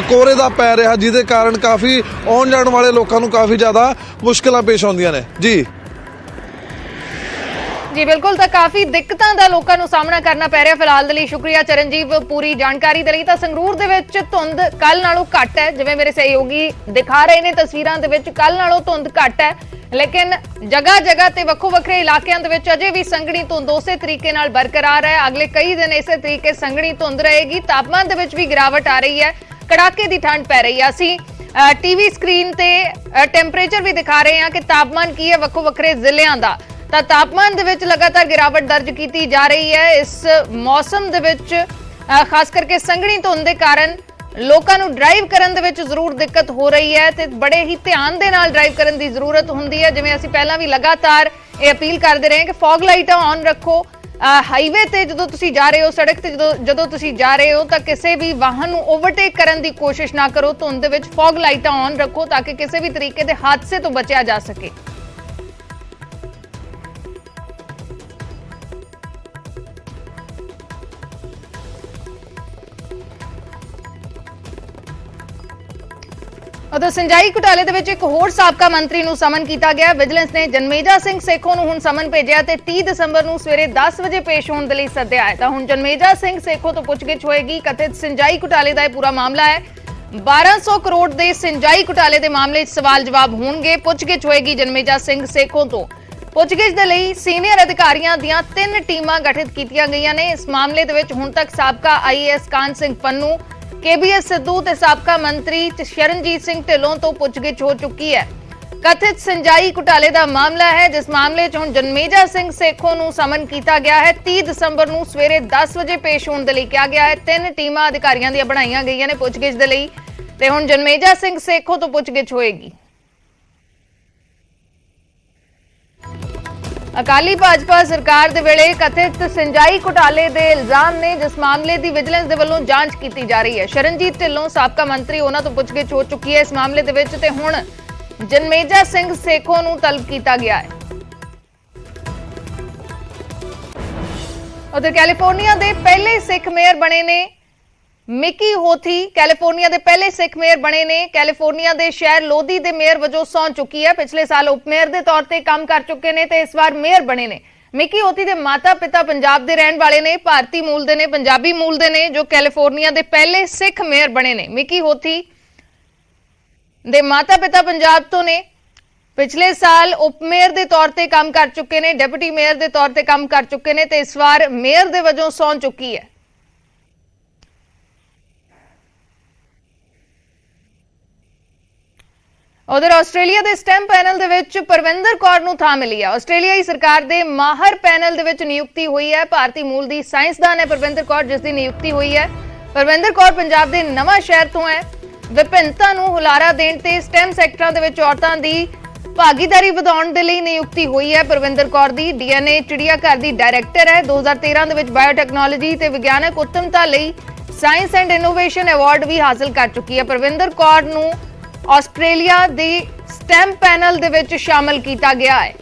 ਕੋਹਰੇ ਦਾ ਪੈ ਰਿਹਾ, ਜਿਹਦੇ ਕਾਰਨ ਕਾਫੀ ਆਉਣ ਜਾਣ ਵਾਲੇ ਲੋਕਾਂ ਨੂੰ ਕਾਫੀ ਜ਼ਿਆਦਾ ਮੁਸ਼ਕਿਲਾਂ ਪੇਸ਼ ਆਉਂਦੀਆਂ ਨੇ। ਜੀ ਜੀ ਬਿਲਕੁਲ, ਤਾਂ ਕਾਫੀ ਦਿੱਕਤਾਂ ਦਾ ਲੋਕਾਂ ਨੂੰ ਸਾਹਮਣਾ ਕਰਨਾ ਪੈ ਰਿਹਾ। ਫਿਲਹਾਲ ਦੇ ਲਈ ਸ਼ੁਕਰੀਆ ਚਰਨਜੀਤ, ਪੂਰੀ ਜਾਣਕਾਰੀ ਦੇ ਲਈ। ਤਾਂ ਸੰਗਰੂਰ ਦੇ ਵਿੱਚ ਧੁੰਦ ਕੱਲ ਨਾਲੋਂ ਘੱਟ ਹੈ, ਜਿਵੇਂ ਮੇਰੇ ਸਹਿਯੋਗੀ ਦਿਖਾ ਰਹੇ ਨੇ ਤਸਵੀਰਾਂ ਦੇ ਵਿੱਚ, ਕੱਲ ਨਾਲੋਂ ਧੁੰਦ ਘੱਟ ਹੈ। ਲੇਕਿਨ ਜਗ੍ਹਾ ਜਗ੍ਹਾ ਤੇ ਵੱਖੋ ਵੱਖਰੇ ਇਲਾਕਿਆਂ ਦੇ ਵਿੱਚ ਅਜੇ ਵੀ ਸੰਘਣੀ ਧੁੰਦ ਉਸੇ ਤਰੀਕੇ ਨਾਲ ਬਰਕਰਾਰ ਹੈ। ਅਗਲੇ ਕਈ ਦਿਨ ਇਸੇ ਤਰੀਕੇ ਸੰਘਣੀ ਧੁੰਦ ਰਹੇਗੀ। ਤਾਪਮਾਨ ਦੇ ਵਿੱਚ ਵੀ ਗਿਰਾਵਟ ਆ ਰਹੀ ਹੈ। ਕੜਾਕੇ ਦੀ ਠੰਡ ਪੈ ਰਹੀ ਹੈ। ਅਸੀਂ ਟੀਵੀ ਸਕਰੀਨ ਤੇ ਟੈਂਪਰੇਚਰ ਵੀ ਦਿਖਾ ਰਹੇ ਹਾਂ ਕਿ ਤਾਪਮਾਨ ਕੀ ਹੈ ਵੱਖੋ ਵੱਖਰੇ ਜ਼ਿਲ੍ਹਿਆਂ ਦਾ। ਤਾਂ ਤਾਪਮਾਨ ਦੇ ਵਿੱਚ ਲਗਾਤਾਰ ਗਿਰਾਵਟ ਦਰਜ ਕੀਤੀ ਜਾ ਰਹੀ ਹੈ। ਇਸ ਮੌਸਮ ਦੇ ਵਿੱਚ ਖਾਸ ਕਰਕੇ ਸੰਘਣੀ ਧੁੰਦ ਦੇ ਕਾਰਨ ਲੋਕਾਂ ਨੂੰ ਡਰਾਈਵ ਕਰਨ ਦੇ ਵਿੱਚ ਜ਼ਰੂਰ ਦਿੱਕਤ ਹੋ ਰਹੀ ਹੈ ਤੇ ਬੜੇ ਹੀ ਧਿਆਨ ਦੇ ਨਾਲ ਡਰਾਈਵ ਕਰਨ ਦੀ ਜ਼ਰੂਰਤ ਹੁੰਦੀ ਹੈ। ਜਿਵੇਂ ਅਸੀਂ ਪਹਿਲਾਂ ਵੀ ਲਗਾਤਾਰ ਇਹ ਅਪੀਲ ਕਰਦੇ ਰਹੇ ਕਿ ਫੌਗ ਲਾਈਟਾਂ ਔਨ ਰੱਖੋ। ਹਾਈਵੇ ਤੇ ਜਦੋਂ ਤੁਸੀਂ ਜਾ ਰਹੇ ਹੋ, ਸੜਕ ਤੇ ਜਦੋਂ ਤੁਸੀਂ ਜਾ ਰਹੇ ਹੋ ਤਾਂ ਕਿਸੇ ਵੀ ਵਾਹਨ ਨੂੰ ਓਵਰਟੇਕ ਕਰਨ ਦੀ ਕੋਸ਼ਿਸ਼ ਨਾ ਕਰੋ। ਧੁੰਦ ਦੇ ਵਿੱਚ ਫੌਗ ਲਾਈਟਾਂ ਔਨ ਰੱਖੋ ਤਾਂ ਕਿ ਕਿਸੇ ਵੀ ਤਰੀਕੇ ਦੇ ਹਾਦਸੇ ਤੋਂ ਬਚਿਆ ਜਾ ਸਕੇ। ਉਧਰ ਸਿੰਜਾਈ ਘੁਟਾਲੇ ਦੇ ਵਿੱਚ ਇੱਕ ਹੋਰ ਸਾਬਕਾ ਮੰਤਰੀ ਨੂੰ ਸਮਨ ਕੀਤਾ ਗਿਆ। ਵਿਜੀਲੈਂਸ ਨੇ ਜਨਮੇਜਾ ਸਿੰਘ ਸੇਖੋਂ ਨੂੰ ਹੁਣ ਸਮਨ ਭੇਜਿਆ ਤੇ 30 ਦਸੰਬਰ ਨੂੰ ਸਵੇਰੇ 10 ਵਜੇ ਪੇਸ਼ ਹੋਣ ਦੇ ਲਈ ਸੱਦਿਆ ਹੈ। ਤਾਂ ਹੁਣ ਜਨਮੇਜਾ ਸਿੰਘ ਸੇਖੋਂ ਤੋਂ ਪੁੱਛਗਿੱਛ ਹੋਏਗੀ। ਕਥਿਤ ਸਿੰਜਾਈ ਘੁਟਾਲੇ ਦਾ ਇਹ ਪੂਰਾ ਮਾਮਲਾ ਹੈ। 1200 ਕਰੋੜ ਦੇ ਸਿੰਜਾਈ ਘੁਟਾਲੇ ਦੇ ਮਾਮਲੇ 'ਚ ਸਵਾਲ ਜਵਾਬ ਹੋਣਗੇ। ਪੁੱਛਗਿੱਛ ਹੋਏਗੀ ਜਨਮੇਜਾ ਸਿੰਘ ਸੇਖੋਂ ਤੋਂ। ਪੁੱਛਗਿੱਛ ਦੇ ਲਈ ਸੀਨੀਅਰ ਅਧਿਕਾਰੀਆਂ ਦੀਆਂ 3 ਟੀਮਾਂ ਗਠਿਤ ਕੀਤੀਆਂ ਗਈਆਂ ਨੇ। ਇਸ ਮਾਮਲੇ ਦੇ ਵਿੱਚ ਹੁਣ ਤੱਕ ਸਾਬਕਾ ਆਈਏਐਸ ਕਾਨ ਸਿੰਘ ਪੰਨੂ, KBS ਸਿੱਧੂ ਤੇ ਸਾਬਕਾ ਮੰਤਰੀ ਸ਼ਰਨਜੀਤ ਸਿੰਘ ਢਿੱਲੋਂ ਤੋਂ ਪੁੱਛਗਿੱਛ ਹੋ ਚੁੱਕੀ ਹੈ। ਕਥਿਤ ਸਿੰਜਾਈ ਘੁਟਾਲੇ ਦਾ ਮਾਮਲਾ ਹੈ ਜਿਸ ਮਾਮਲੇ 'ਚ ਹੁਣ ਜਨਮੇਜਾ ਸਿੰਘ ਸੇਖੋਂ ਨੂੰ ਸਮਨ ਕੀਤਾ ਗਿਆ ਹੈ। 30 ਦਸੰਬਰ ਨੂੰ ਸਵੇਰੇ 10 ਵਜੇ ਪੇਸ਼ ਹੋਣ ਦੇ ਲਈ ਕਿਹਾ ਗਿਆ ਹੈ। 3 ਟੀਮਾਂ ਅਧਿਕਾਰੀਆਂ ਦੀਆਂ ਬਣਾਈਆਂ ਗਈਆਂ ਨੇ ਪੁੱਛਗਿੱਛ ਦੇ ਲਈ ਤੇ ਹੁਣ ਜਨਮੇਜਾ ਸਿੰਘ ਸੇਖੋਂ ਤੋਂ ਪੁੱਛਗਿੱਛ ਹੋਏਗੀ। ਅਕਾਲੀ ਭਾਜਪਾ ਸਰਕਾਰ ਦੇ ਵੇਲੇ ਕਥਿਤ ਸਿੰਜਾਈ ਘੁਟਾਲੇ ਦੇ ਇਲਜ਼ਾਮ ਨੇ ਜਿਸ ਮਾਮਲੇ ਦੀ ਵਿਜੀਲੈਂਸ ਦੇ ਵੱਲੋਂ ਜਾਂਚ ਕੀਤੀ ਜਾ ਰਹੀ ਹੈ। ਸ਼ਰਨਜੀਤ ਢਿੱਲੋਂ ਸਾਬਕਾ ਮੰਤਰੀ ਉਹਨਾਂ ਤੋਂ ਪੁੱਛਗਿੱਛ ਹੋ ਚੁੱਕੀ ਹੈ ਇਸ ਮਾਮਲੇ ਦੇ ਵਿੱਚ ਤੇ ਹੁਣ ਜਨਮੇਜਾ ਸਿੰਘ ਸੇਖੋਂ ਨੂੰ ਤਲਬ ਕੀਤਾ ਗਿਆ ਹੈ। ਉਧਰ ਕੈਲੀਫੋਰਨੀਆ ਦੇ ਪਹਿਲੇ ਸਿੱਖ ਮੇਅਰ ਬਣੇ ਨੇ ਮਿਕੀ ਹੋਥੀ। ਕੈਲੀਫੋਰਨੀਆ ਦੇ ਪਹਿਲੇ ਸਿੱਖ ਮੇਅਰ ਬਣੇ ਨੇ। ਕੈਲੀਫੋਰਨੀਆ ਦੇ ਸ਼ਹਿਰ ਲੋਧੀ ਦੇ ਮੇਅਰ ਵਜੋਂ ਸਹੁੰ ਚੁੱਕੀ ਹੈ। ਪਿਛਲੇ ਸਾਲ ਉਪ ਮੇਅਰ ਦੇ ਤੌਰ ਤੇ ਕੰਮ ਕਰ ਚੁੱਕੇ ਨੇ ਤੇ ਇਸ ਵਾਰ ਮੇਅਰ ਬਣੇ ਨੇ। ਮਿਕੀ ਹੋਥੀ ਦੇ ਮਾਤਾ-ਪਿਤਾ ਪੰਜਾਬ ਦੇ ਰਹਿਣ ਵਾਲੇ ਨੇ, ਭਾਰਤੀ ਮੂਲ ਦੇ ਨੇ, ਪੰਜਾਬੀ ਮੂਲ ਦੇ ਨੇ, ਜੋ ਕੈਲੀਫੋਰਨੀਆ ਦੇ ਪਹਿਲੇ ਸਿੱਖ ਮੇਅਰ ਬਣੇ ਨੇ। ਮਿਕੀ ਹੋਥੀ ਦੇ ਮਾਤਾ-ਪਿਤਾ ਪੰਜਾਬ ਤੋਂ ਨੇ। ਪਿਛਲੇ ਸਾਲ ਉਪ ਮੇਅਰ ਦੇ ਤੌਰ ਤੇ ਕੰਮ ਕਰ ਚੁੱਕੇ ਨੇ, ਡਿਪਟੀ ਮੇਅਰ ਦੇ ਤੌਰ ਤੇ ਕੰਮ ਕਰ ਚੁੱਕੇ ਨੇ ਤੇ ਇਸ ਵਾਰ ਮੇਅਰ ਦੇ ਵਜੋਂ ਸਹੁੰ ਚੁੱਕੀ ਹੈ। ਉਧਰ ਆਸਟ੍ਰੇਲੀਆ ਦੇ ਸਟੈਮ ਪੈਨਲ ਦੇ ਵਿੱਚ ਪਰਵਿੰਦਰ ਕੌਰ ਨੂੰ ਥਾਂ ਮਿਲੀ ਹੈ। ਆਸਟ੍ਰੇਲੀਆਈ ਸਰਕਾਰ ਦੇ ਮਾਹਰ ਪੈਨਲ ਦੇ ਵਿੱਚ ਨਿਯੁਕਤੀ ਹੋਈ ਹੈ। ਭਾਰਤੀ ਮੂਲ ਦੀ ਸਾਇੰਸਦਾਨ ਹੈ ਪਰਵਿੰਦਰ ਕੌਰ ਜਿਸ ਦੀ ਨਿਯੁਕਤੀ ਹੋਈ ਹੈ। ਪਰਵਿੰਦਰ ਕੌਰ ਪੰਜਾਬ ਦੇ ਨਵਾਂ ਸ਼ਹਿਰ ਤੋਂ ਹੈ। ਵਿਭਿੰਨਤਾ ਨੂੰ ਹੁਲਾਰਾ ਦੇਣ ਤੇ ਸਟੈਮ ਸੈਕਟਰਾਂ ਦੇ ਵਿੱਚ ਔਰਤਾਂ ਦੀ ਭਾਗੀਦਾਰੀ ਵਧਾਉਣ ਦੇ ਲਈ ਨਿਯੁਕਤੀ ਹੋਈ ਹੈ। ਪਰਵਿੰਦਰ ਕੌਰ ਦੀ DNA ਚਿੜੀਆ ਘਰ ਦੀ ਡਾਇਰੈਕਟਰ ਹੈ। 2013 ਦੇ ਵਿੱਚ ਬਾਇਓਟੈਕਨੋਲੋਜੀ ਤੇ ਵਿਗਿਆਨਕ ਉੱਤਮਤਾ ਲਈ ਸਾਇੰਸ ਐਂਡ ਇਨੋਵੇਸ਼ਨ ਅਵਾਰਡ ਵੀ ਹਾਸਲ ਕਰ ਚੁੱਕੀ ਹੈ। ਪਰਵਿੰਦਰ ਕੌਰ ਨੂੰ ਆਸਟ੍ਰੇਲੀਆ ਦੇ ਸਟੈਮ ਪੈਨਲ ਦੇ ਵਿੱਚ ਸ਼ਾਮਲ ਕੀਤਾ ਗਿਆ ਹੈ।